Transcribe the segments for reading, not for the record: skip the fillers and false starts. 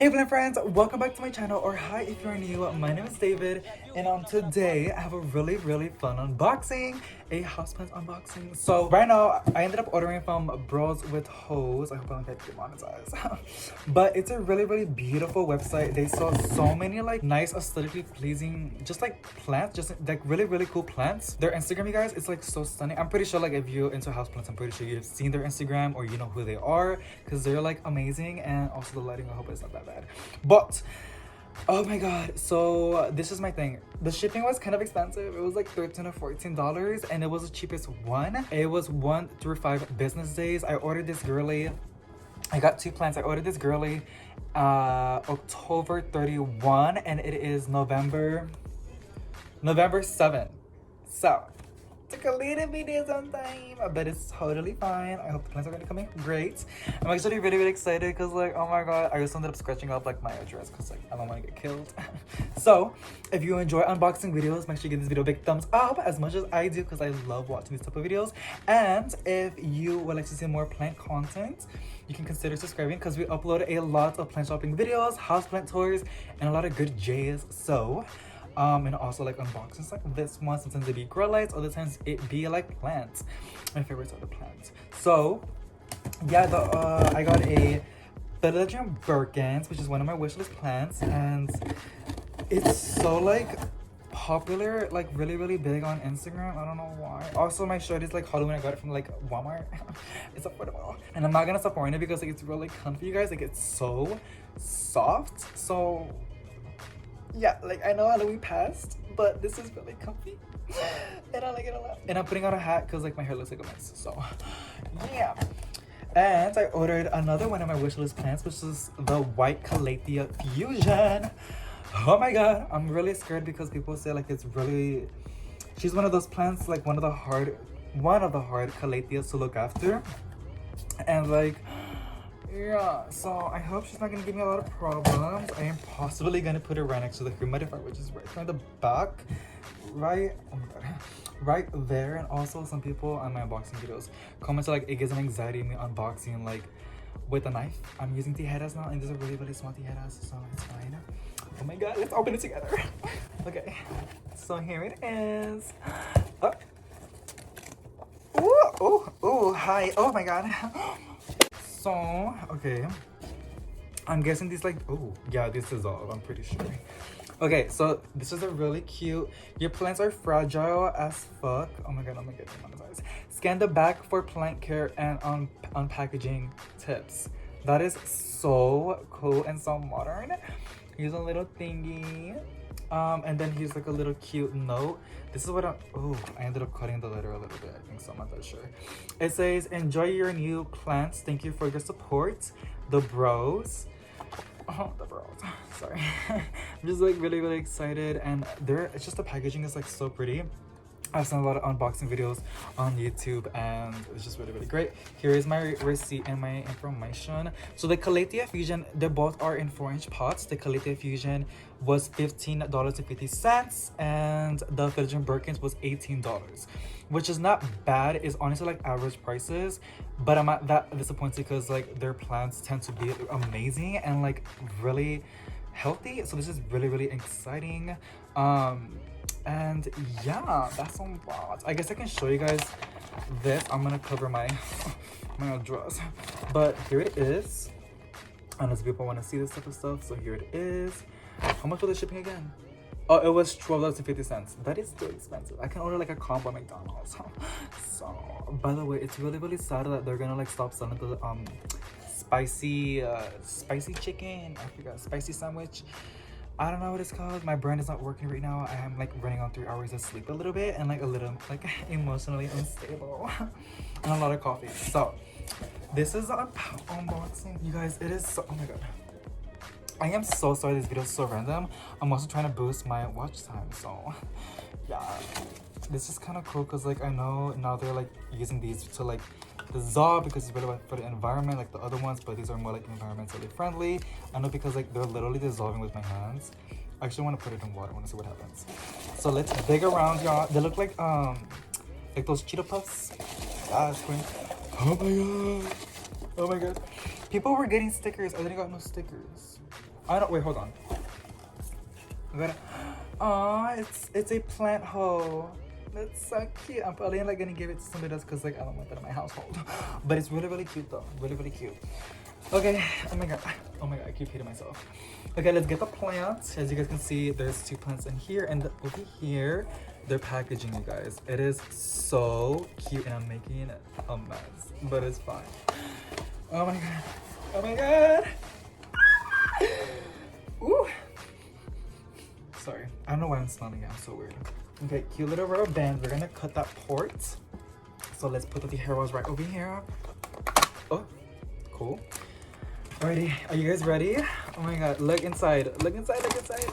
Hey Bwhplant friends, welcome back to my channel, or hi if you're new. My name is David, and today I have a really fun unboxing, a houseplant unboxing. So right now I ended up ordering from Bros with Hose. I hope I don't get demonetized. But it's a really beautiful website. They sell so many like nice, aesthetically pleasing, just like plants, just like really cool plants. Their Instagram, you guys, it's like so stunning. I'm pretty sure like if you're into houseplants, I'm pretty sure you've seen their Instagram or you know who they are, because they're like amazing. And also the lighting, I hope it's not that bad. But oh my god, so this is my thing. The shipping was kind of expensive. It was like $13 or $14, and it was the cheapest one. It was 1 through 5 business days. I ordered this girly. I got 2 plants. I ordered this girly October 31, and it is November 7th. So took a little bit of time, but it's totally fine. I hope the plants are gonna come in great. I'm actually really excited because like, oh my god, I just ended up scratching up like my address because like I don't want to get killed. So if you enjoy unboxing videos, make sure you give this video a big thumbs up as much as I do, because I love watching these type of videos. And if you would like to see more plant content, you can consider subscribing, because we upload a lot of plant shopping videos, houseplant tours, and a lot of good J's. So and also like unboxings like this one. Sometimes it be grow lights, other times it be like plants. My favorites are the plants. So yeah, I got a Philodendron Birkins, which is one of my wishlist plants, and it's so like popular, like really big on Instagram. I don't know why. Also my shirt is like Halloween. I got it from like Walmart. It's affordable, and I'm not gonna stop wearing it because like it's really comfy, you guys. Like it's so soft. So yeah, like I know Halloween passed, but this is really comfy and I like it a lot. And I'm putting on a hat because like my hair looks like a mess. So yeah. And I ordered another one of my wishlist plants, which is the white Calathea fusion. Oh my god, I'm really scared because people say like it's really, she's one of those plants, like one of the hard Calatheas to look after. And like, yeah, so I hope she's not gonna give me a lot of problems. I am possibly gonna put her right next to the humidifier, which is right from the back, right, oh my god, right there. And also some people on my unboxing videos comment like it gives an anxiety me unboxing like with a knife. I'm using tijeras now, and these are really small tijeras, so it's fine. Oh my god, let's open it together. Okay, so here it is. Oh, hi. Oh my god. So, okay. I'm guessing these like, oh, yeah, this is all, I'm pretty sure. Okay, so this is a really cute, your plants are fragile as fuck. Oh my god, I'm gonna get demonetized. Scan the back for plant care and on packaging tips. That is so cool and so modern. Here's a little thingy. And then here's like a little cute note. This is what I ended up cutting the letter a little bit, I think, so I'm not that sure. It says, enjoy your new plants, thank you for your support, the bros. Oh, the bros, sorry. I'm just like really excited, and it's just the packaging is like so pretty. I've seen a lot of unboxing videos on YouTube, and it's just really great. Here is my receipt and my information. So the Calathea Fusion, they both are in 4-inch pots. The Calathea Fusion was $15.50, and the Philodendron Birkins was $18, which is not bad. It's honestly like average prices, but I'm not that disappointed because like their plants tend to be amazing and like really healthy. So this is really exciting. And yeah, that's a lot. I guess I can show you guys this. I'm gonna cover my my address, but here it is. Unless people want to see this type of stuff, so here it is. How much was the shipping again? Oh, it was $12.50. That is still expensive. I can order like a combo at McDonald's. So by the way, it's really sad that they're gonna like stop selling the spicy chicken, I forgot, spicy sandwich. I don't know what it's called. My brain is not working right now. I am like running on 3 hours of sleep a little bit, and like a little like emotionally unstable and a lot of coffee. So this is an unboxing, you guys. It is so, oh my god, I am so sorry this video is so random. I'm also trying to boost my watch time, so yeah, this is kind of cool because like I know now they're like using these to like dissolve because it's better for the environment like the other ones, but these are more like environmentally friendly. I know because like they're literally dissolving with my hands. I actually want to put it in water. I want to see what happens. So let's dig around, y'all. They look like those Cheeto Puffs. Ah, scream. Oh my god. Oh my god. People were getting stickers. I didn't got no stickers. I don't, wait, hold on. I gotta, aw, it's a plant hoe. That's so cute. I'm probably like gonna give it to somebody else because like I don't want that in my household. But it's really, really cute though. Really, really cute. Okay, oh my god, I keep hitting myself. Okay, let's get the plants. As you guys can see, there's 2 plants in here, and over here, they're packaging, you guys. It is so cute, and I'm making a mess, but it's fine. Oh my god, oh my god. Ooh. Sorry, I don't know why I'm smelling it, I'm so weird. Okay, cute little rubber band. We're gonna cut that port. So let's put the hair rolls right over here. Oh, cool. Alrighty, are you guys ready? Oh my god, look inside. Look inside, look inside.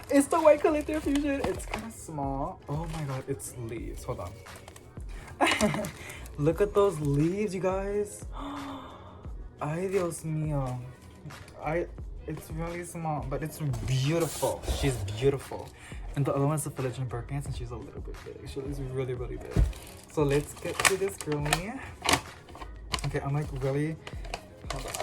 It's the white Calathea fusion. It's kind of small. Oh my god, it's leaves. Hold on. Look at those leaves, you guys. Ay, Dios mío. It's really small, but it's beautiful. She's beautiful. And the other one's the Philodendron Birkins, and she's a little bit big. She looks really, really big. So let's get to this girlie. Okay, I'm like really... Hold on.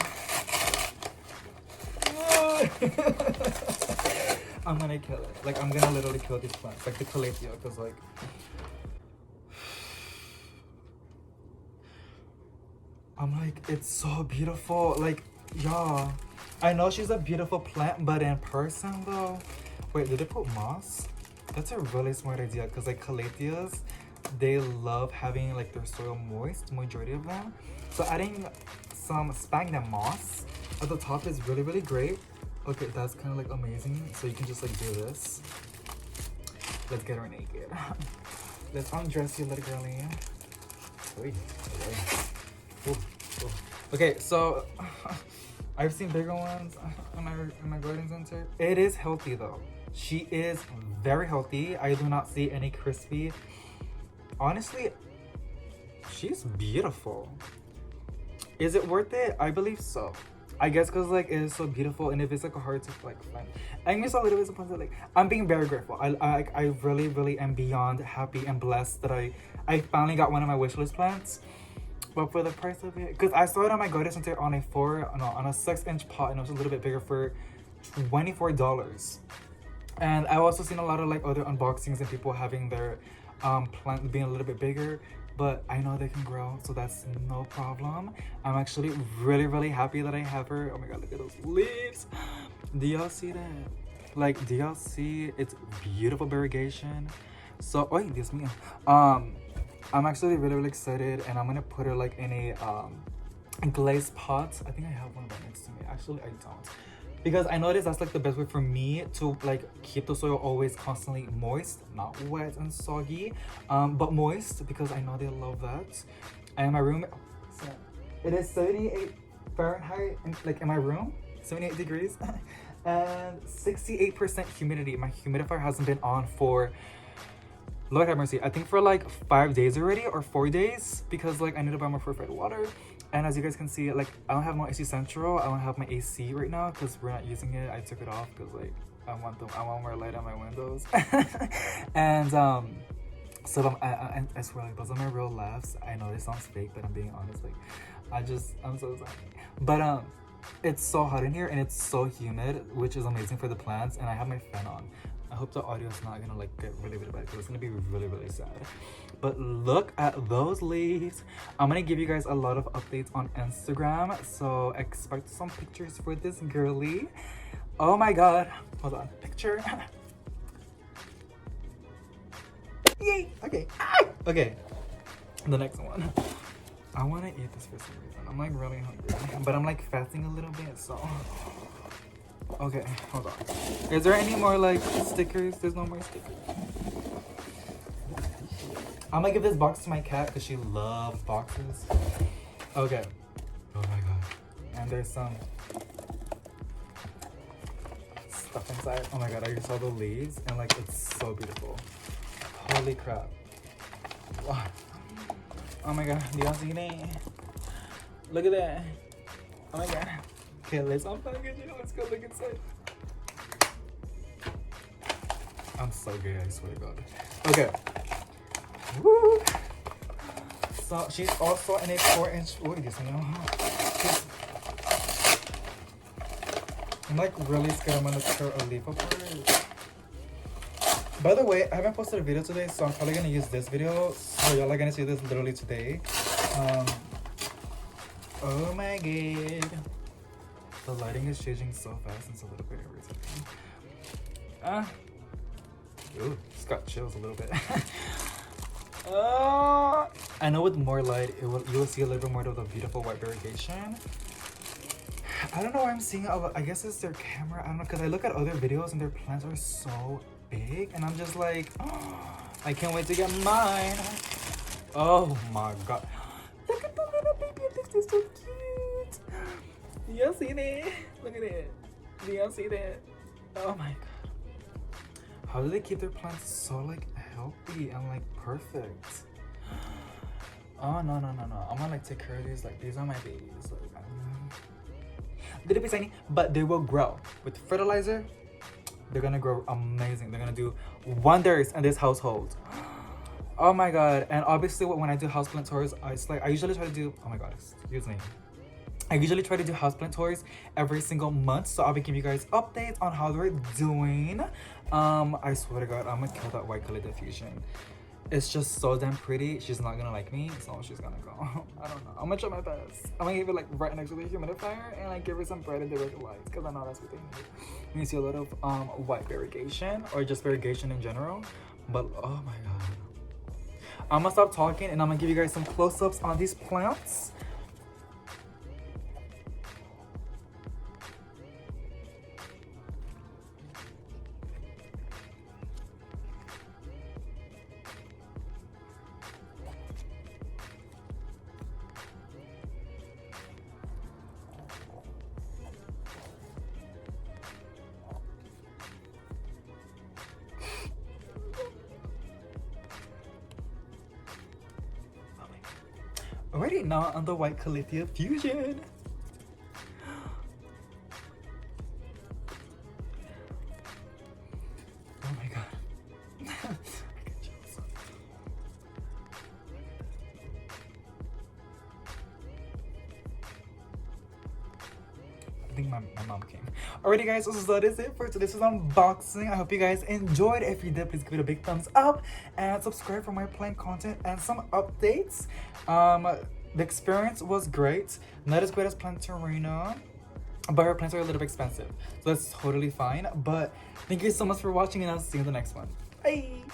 I'm gonna kill it. Like, I'm gonna literally kill these plants. Like the Calathea, because like... I'm like, it's so beautiful. Like, yeah. I know she's a beautiful plant, but in person though... Wait, did they put moss? That's a really smart idea, because like Calatheas, they love having like their soil moist, majority of them. So adding some sphagnum moss at the top is really, really great. Okay, that's kind of like amazing. So you can just like do this. Let's get her naked. Let's undress you, little girlie. Oy, oy. Ooh, ooh. Okay, so I've seen bigger ones in my garden center. It is healthy though. She is very healthy. I do not see any crispy. Honestly, she's beautiful. Is it worth it? I believe so. I guess because like it is so beautiful, and if it's like hard to like find, I'm just a little bit disappointed. Like, I'm being very grateful. I really, really am beyond happy and blessed that I finally got one of my wishlist plants. But for the price of it, because I saw it on my garden center on a 6-inch pot, and it was a little bit bigger for $24. And I've also seen a lot of like other unboxings and people having their plant being a little bit bigger, but I know they can grow, so that's no problem. I'm actually really, really happy that I have her. Oh my god, look at those leaves. Do y'all see that? Like, do y'all see it's beautiful variegation? So, oh, Dios mío. I'm actually really, really excited, and I'm gonna put her like in a glazed pot. I think I have one right next to me. Actually, I don't. Because I noticed that's like the best way for me to like keep the soil always constantly moist, not wet and soggy, but moist, because I know they love that. And my room, it is 78 Fahrenheit, like in my room, 78 degrees, and 68% humidity. My humidifier hasn't been on for, Lord have mercy, I think for like 5 days already, or 4 days, because like I need to buy more purified water. And as you guys can see, like I don't have my AC Central. I don't have my AC right now because we're not using it. I took it off because like I want more light on my windows. And so I swear, like those are my real laughs. I know this sounds fake, but I'm being honest. Like I'm so sorry. But it's so hot in here and it's so humid, which is amazing for the plants. And I have my fan on. I hope the audio is not gonna like get really, really bad because it's gonna be really, really sad. But look at those leaves. I'm gonna give you guys a lot of updates on Instagram, so expect some pictures for this girly. Oh my god, hold on, picture. Yay. Okay. Okay, the next one. I want to eat this for some reason. I'm like really hungry, but I'm like fasting a little bit, so okay, hold on. Is there any more like stickers? There's no more stickers. I'm gonna give this box to my cat because she loves boxes. Okay. Oh my god. And there's some stuff inside. Oh my god, I just saw the leaves and like it's so beautiful. Holy crap. Wow. Oh my god, do y'all see that? Look at that. Oh my god. Okay, let's unpackage it. Let's go look inside. I'm so gay, I swear to god. Okay. Woo. So she's also in a 4-inch. What is this? I'm like really scared I'm gonna tear a leaf apart. By the way, I haven't posted a video today, so I'm probably gonna use this video. So y'all are gonna see this literally today. Oh my god. The lighting is changing so fast. It's a little bit irritating. Ooh, just got chills a little bit. I know with more light, you will see a little bit more of the beautiful white variegation. I don't know why I'm seeing it. I guess it's their camera. I don't know, because I look at other videos and their plants are so big. And I'm just like, oh, I can't wait to get mine. Oh my god. Look at the little baby. This is so cute. Do y'all see that? Look at it. Do y'all see that? Oh my god. How do they keep their plants so like healthy and like perfect? Oh no. I'm gonna like take care of these. Like these are my babies. Like little bit tiny, but they will grow with fertilizer. They're gonna grow amazing. They're gonna do wonders in this household. Oh my god. And obviously when I do houseplant tours, I usually try to do, oh my god, excuse me, I usually try to do houseplant tours every single month, so I'll be giving you guys updates on how they're doing. I swear to god, I'm gonna kill that white color diffusion. It's just so damn pretty. She's not gonna like me, so she's gonna go. I don't know. I'm gonna try my best. I'm gonna give it like right next to the humidifier and like give her some bright and direct lights, because I know that's what they need. You see a lot of white variegation or just variegation in general. But oh my god. I'm gonna stop talking and I'm gonna give you guys some close-ups on these plants. Already now on the white Calathea fusion. Oh my god. I get chills. I think my mom came. Alrighty guys, so that is it for today's unboxing. I hope you guys enjoyed. If you did, please give it a big thumbs up and subscribe for more plant content and some updates. The experience was great. Not as great as Plantarina, but her plants are a little bit expensive, so that's totally fine. But thank you so much for watching and I'll see you in the next one. Bye.